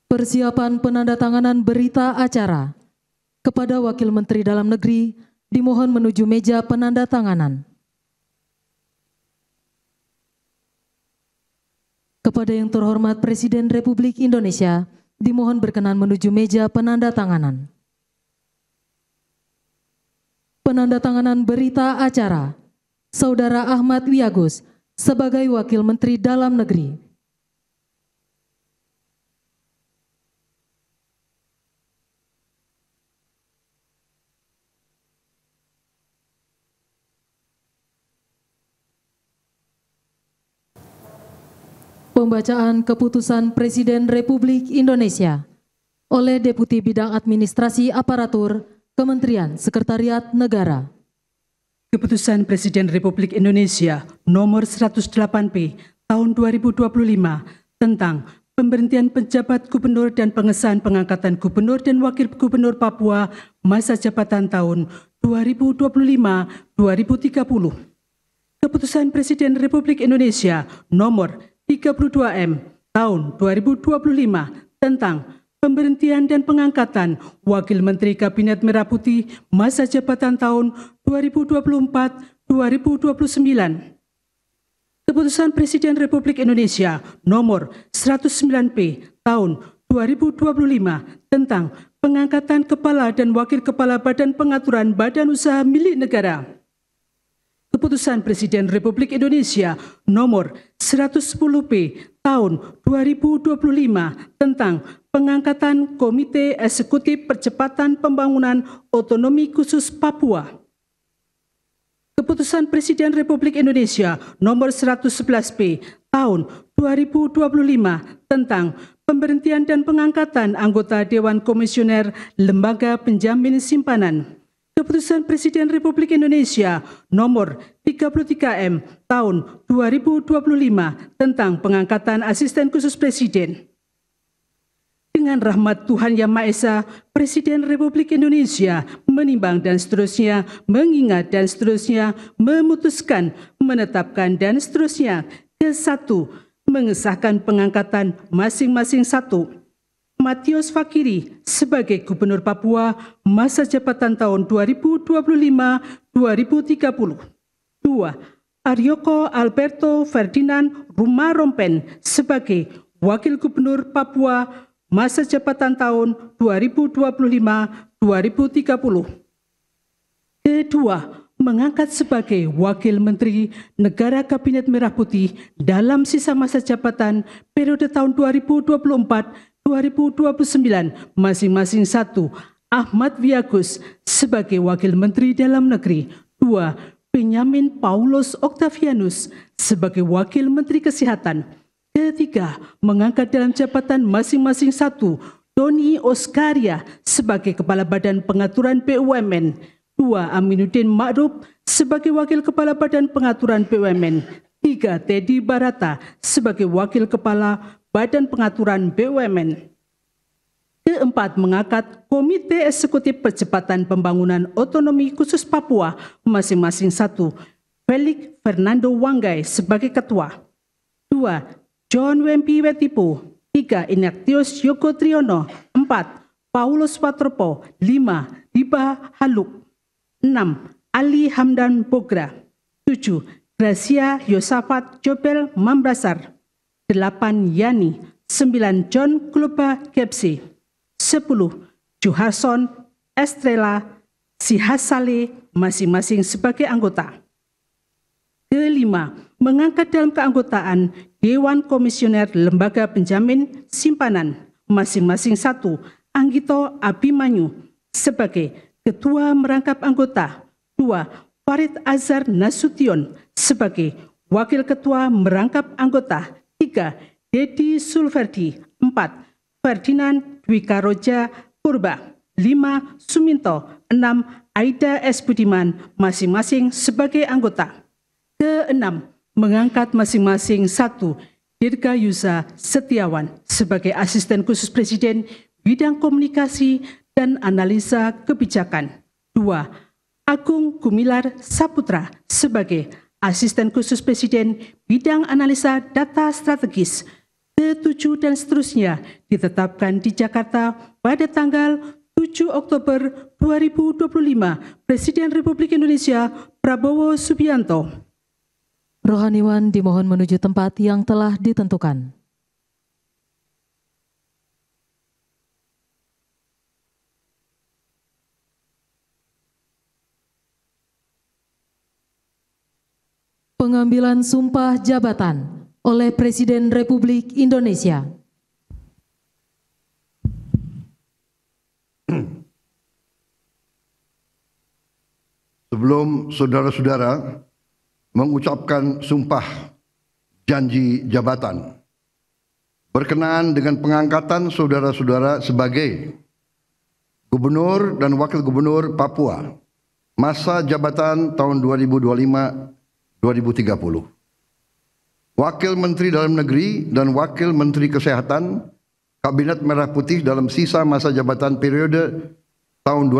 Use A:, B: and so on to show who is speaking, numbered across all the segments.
A: Persiapan penandatanganan berita acara. Kepada Wakil Menteri Dalam Negeri, dimohon menuju meja penandatanganan. Kepada yang terhormat Presiden Republik Indonesia, dimohon berkenan menuju meja penandatanganan. Penandatanganan berita acara. Saudara Ahmad Wiyagus, sebagai Wakil Menteri Dalam Negeri. Pembacaan Keputusan Presiden Republik Indonesia oleh Deputi Bidang Administrasi Aparatur Kementerian Sekretariat Negara.
B: Keputusan Presiden Republik Indonesia nomor 108P tahun 2025 tentang pemberhentian penjabat gubernur dan pengesahan pengangkatan gubernur dan wakil gubernur Papua masa jabatan tahun 2025-2030. Keputusan Presiden Republik Indonesia nomor 32M tahun 2025 tentang pemberhentian dan pengangkatan Wakil Menteri Kabinet Merah Putih masa jabatan tahun 2024-2029. Keputusan Presiden Republik Indonesia nomor 109P tahun 2025 tentang pengangkatan kepala dan wakil kepala Badan Pengaturan Badan Usaha Milik Negara. Keputusan Presiden Republik Indonesia nomor 110P tahun 2025 tentang pengangkatan Komite Eksekutif Percepatan Pembangunan Otonomi Khusus Papua. Keputusan Presiden Republik Indonesia nomor 111P tahun 2025 tentang pemberhentian dan pengangkatan anggota Dewan Komisioner Lembaga Penjamin Simpanan. Keputusan Presiden Republik Indonesia nomor 33M tahun 2025 tentang pengangkatan Asisten Khusus Presiden. Dengan rahmat Tuhan Yang Maha Esa, Presiden Republik Indonesia menimbang dan seterusnya, mengingat dan seterusnya, memutuskan, menetapkan dan seterusnya. Ke-1, mengesahkan pengangkatan masing-masing. 1. Matius Fakiri sebagai Gubernur Papua masa jabatan tahun 2025-2030. 2. Aryoko Alberto Ferdinand Rumah-Rompen sebagai Wakil Gubernur Papua masa jabatan tahun 2025-2030. Kedua, mengangkat sebagai Wakil Menteri Negara Kabinet Merah Putih dalam sisa masa jabatan periode tahun 2024-2029 masing-masing. 1. Ahmad Wiyagus sebagai Wakil Menteri Dalam Negeri. 2. Benyamin Paulus Octavianus sebagai Wakil Menteri Kesehatan. Ketiga, mengangkat dalam jabatan masing-masing. 1. Doni Oskaria sebagai Kepala Badan Pengaturan BUMN. 2. Aminuddin Ma'ruf sebagai Wakil Kepala Badan Pengaturan BUMN. 3. Teddy Barata sebagai Wakil Kepala Badan Pengaturan BUMN. Keempat, mengangkat Komite Eksekutif Percepatan Pembangunan Otonomi Khusus Papua masing-masing. 1. Felix Fernando Wanggai sebagai Ketua. 2. John Wempi Wetipo. 3. Ignatius Yoko Triono. 4. Paulus Watropo. 5. Diba Haluk. 6. Ali Hamdan Bogra. 7. Gracia Yosafat Jobel Mambrasar. 8. Yani. 9. John Kluba Kepsi. 10. Juharson Estrela Sihasale masing-masing sebagai anggota. Kelima, mengangkat dalam keanggotaan Dewan Komisioner Lembaga Penjamin Simpanan masing-masing. 1. Anggito Abimanyu sebagai Ketua Merangkap Anggota. 2. Farid Azhar Nasution sebagai Wakil Ketua Merangkap Anggota. 3. Dedi Sulverdi. 4. Ferdinand Dwikaroja Purba. 5. Suminto. 6. Aida S. Budiman masing-masing sebagai anggota. Ke-6, mengangkat masing-masing. 1. Dirgayusa Setiawan sebagai Asisten Khusus Presiden Bidang Komunikasi dan Analisa Kebijakan. 2. Agung Gumilar Saputra sebagai Asisten Khusus Presiden Bidang Analisa Data Strategis. C7 dan seterusnya ditetapkan di Jakarta pada tanggal 7 Oktober 2025. Presiden Republik Indonesia Prabowo Subianto.
A: Rohaniwan dimohon menuju tempat yang telah ditentukan. Pengambilan sumpah jabatan oleh Presiden Republik Indonesia.
C: Sebelum saudara-saudara mengucapkan sumpah janji jabatan berkenaan dengan pengangkatan saudara-saudara sebagai Gubernur dan Wakil Gubernur Papua masa jabatan tahun 2025-2030. Wakil Menteri Dalam Negeri dan Wakil Menteri Kesehatan Kabinet Merah Putih dalam sisa masa jabatan periode tahun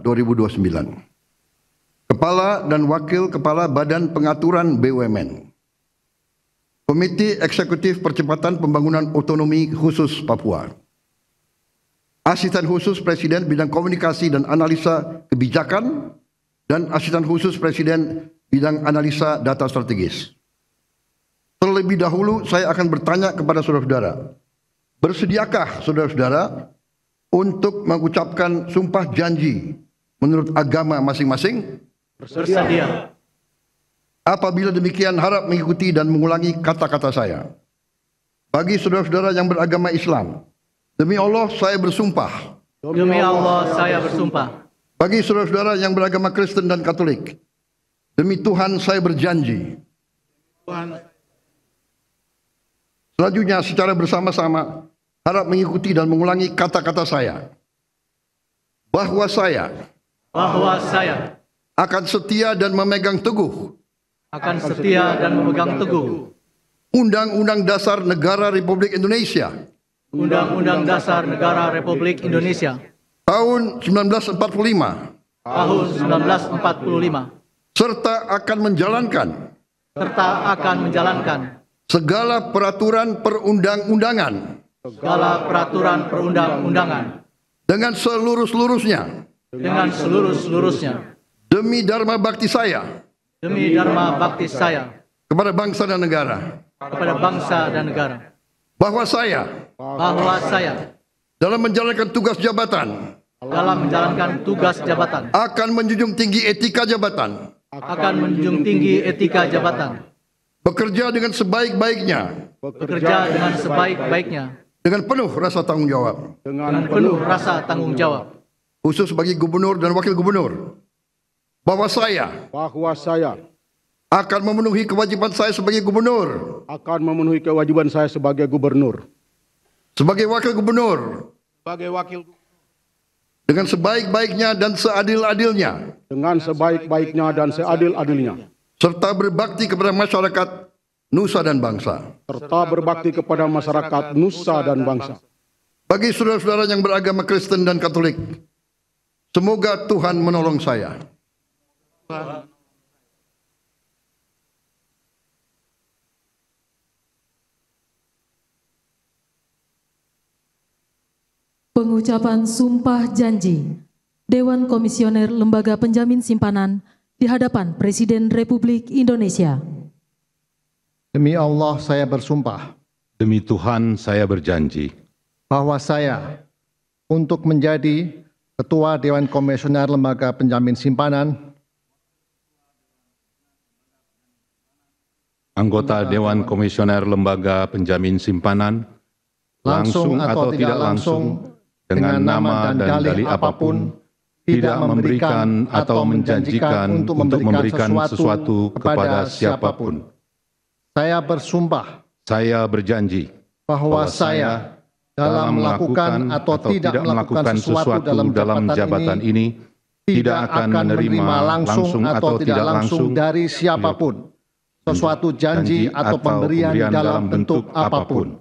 C: 2024-2029. Kepala dan Wakil Kepala Badan Pengaturan BUMN. Komite Eksekutif Percepatan Pembangunan Otonomi Khusus Papua. Asisten Khusus Presiden Bidang Komunikasi dan Analisa Kebijakan dan Asisten Khusus Presiden Bidang Analisa Data Strategis. Terlebih dahulu saya akan bertanya kepada saudara-saudara, bersediakah saudara-saudara untuk mengucapkan sumpah janji menurut agama masing-masing?
D: Bersedia.
C: Apabila demikian harap mengikuti dan mengulangi kata-kata saya. Bagi saudara-saudara yang beragama Islam, demi Allah saya bersumpah.
D: Demi Allah saya bersumpah.
C: Bagi saudara-saudara yang beragama Kristen dan Katolik, demi Tuhan saya berjanji. Selanjutnya secara bersama-sama harap mengikuti dan mengulangi kata-kata saya. Bahwa saya akan setia dan memegang teguh Undang-Undang Dasar Negara Republik Indonesia
D: Undang-Undang Dasar Negara Republik Indonesia
C: tahun 1945 serta akan menjalankan segala peraturan perundang-undangan dengan seluruh-seluruhnya demi dharma bakti saya kepada bangsa dan negara. Bahwa saya dalam menjalankan tugas jabatan akan menjunjung tinggi etika jabatan, bekerja dengan sebaik-baiknya dengan penuh rasa tanggung jawab, khusus bagi gubernur dan wakil gubernur. Bahwa saya akan memenuhi kewajiban saya sebagai gubernur, sebagai wakil gubernur, dengan sebaik-baiknya dan seadil-adilnya, serta berbakti kepada masyarakat nusa dan bangsa. Bagi saudara-saudara yang beragama Kristen dan Katolik, semoga Tuhan menolong saya.
A: Pengucapan sumpah janji Dewan Komisioner Lembaga Penjamin Simpanan di hadapan Presiden Republik Indonesia.
E: Demi Allah saya bersumpah.
F: Demi Tuhan saya berjanji.
E: Bahwa saya untuk menjadi Ketua Dewan Komisioner Lembaga Penjamin Simpanan,
F: anggota Dewan Komisioner Lembaga Penjamin Simpanan, langsung atau tidak langsung, dengan nama dan dalih apapun, tidak memberikan atau menjanjikan untuk memberikan sesuatu kepada siapapun.
E: Saya bersumpah.
F: Saya berjanji.
E: Bahwa saya dalam melakukan atau tidak melakukan sesuatu dalam jabatan ini, tidak akan menerima langsung atau tidak langsung dari siapapun sesuatu janji atau pemberian dalam bentuk apapun.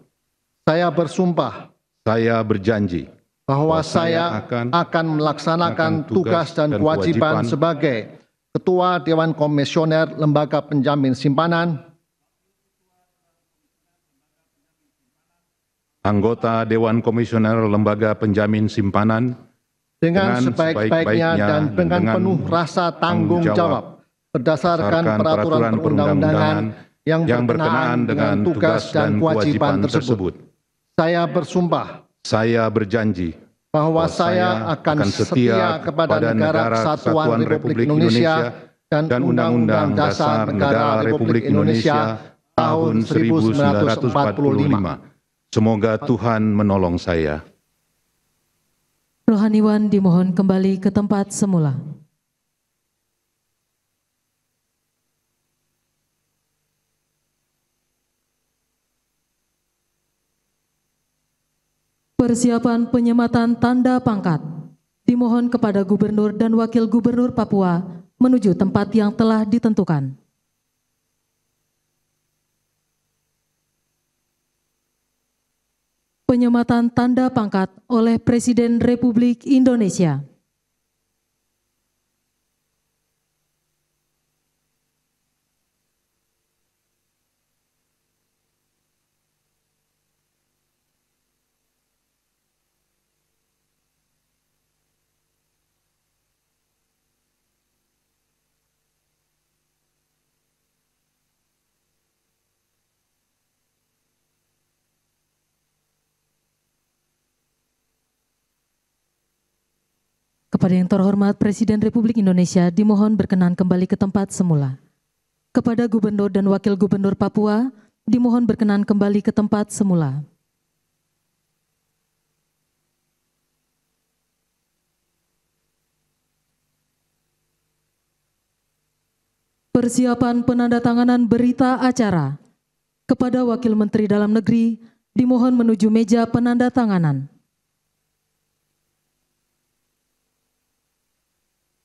E: Saya bersumpah.
F: Saya berjanji.
E: Bahwa saya akan melaksanakan tugas dan kewajiban sebagai Ketua Dewan Komisioner Lembaga Penjamin Simpanan
F: anggota Dewan Komisioner Lembaga Penjamin Simpanan
E: dengan sebaik-baiknya dan dengan penuh rasa tanggung jawab berdasarkan peraturan perundang-undangan yang berkenaan dengan tugas dan kewajiban tersebut. Saya bersumpah,
F: saya berjanji
E: bahwa saya akan setia kepada Negara Kesatuan Republik Indonesia dan Undang-Undang Dasar Negara Republik Indonesia tahun 1945.
F: Semoga Tuhan menolong saya.
A: Rohaniwan dimohon kembali ke tempat semula. Persiapan penyematan tanda pangkat dimohon kepada Gubernur dan Wakil Gubernur Papua menuju tempat yang telah ditentukan. Penyematan tanda pangkat oleh Presiden Republik Indonesia. Kepada yang terhormat Presiden Republik Indonesia dimohon berkenan kembali ke tempat semula. Kepada Gubernur dan Wakil Gubernur Papua dimohon berkenan kembali ke tempat semula. Persiapan penandatanganan berita acara. Kepada Wakil Menteri Dalam Negeri dimohon menuju meja penandatanganan.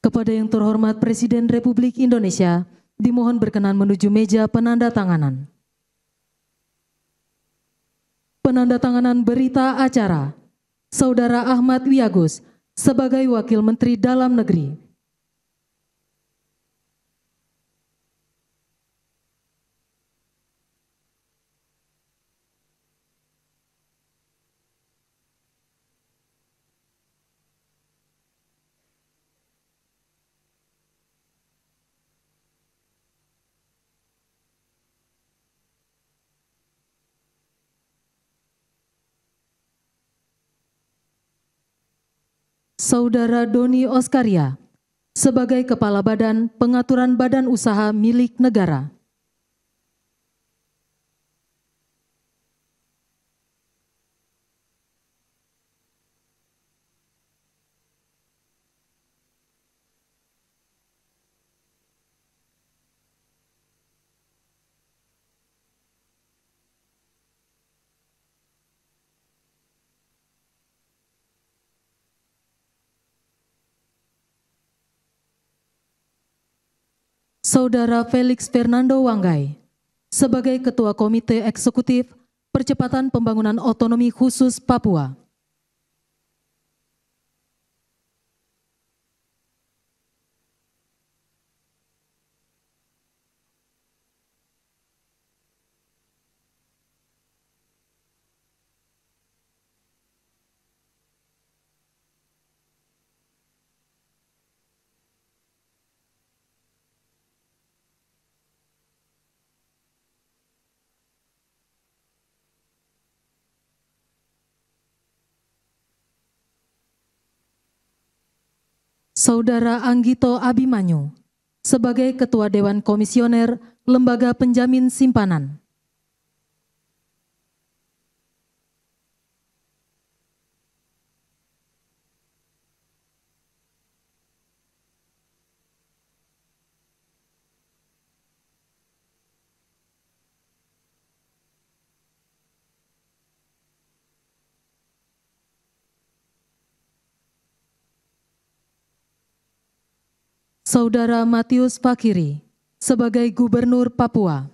A: Kepada yang terhormat Presiden Republik Indonesia, dimohon berkenan menuju meja penandatanganan. Penandatanganan berita acara, Saudara Ahmad Wiyagus sebagai Wakil Menteri Dalam Negeri. Saudara Doni Oskaria sebagai Kepala Badan Pengaturan Badan Usaha milik negara. Saudara Felix Fernando Wanggai sebagai Ketua Komite Eksekutif Percepatan Pembangunan Otonomi Khusus Papua. Saudara Anggito Abimanyu sebagai Ketua Dewan Komisioner Lembaga Penjamin Simpanan. Saudara Matius Fakiri sebagai Gubernur Papua.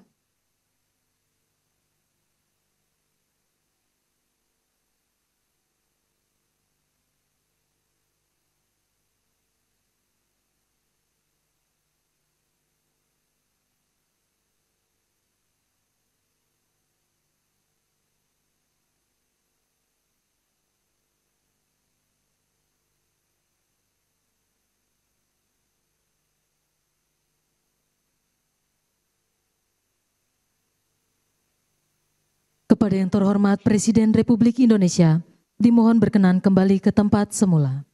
A: Kepada yang terhormat Presiden Republik Indonesia, dimohon berkenan kembali ke tempat semula.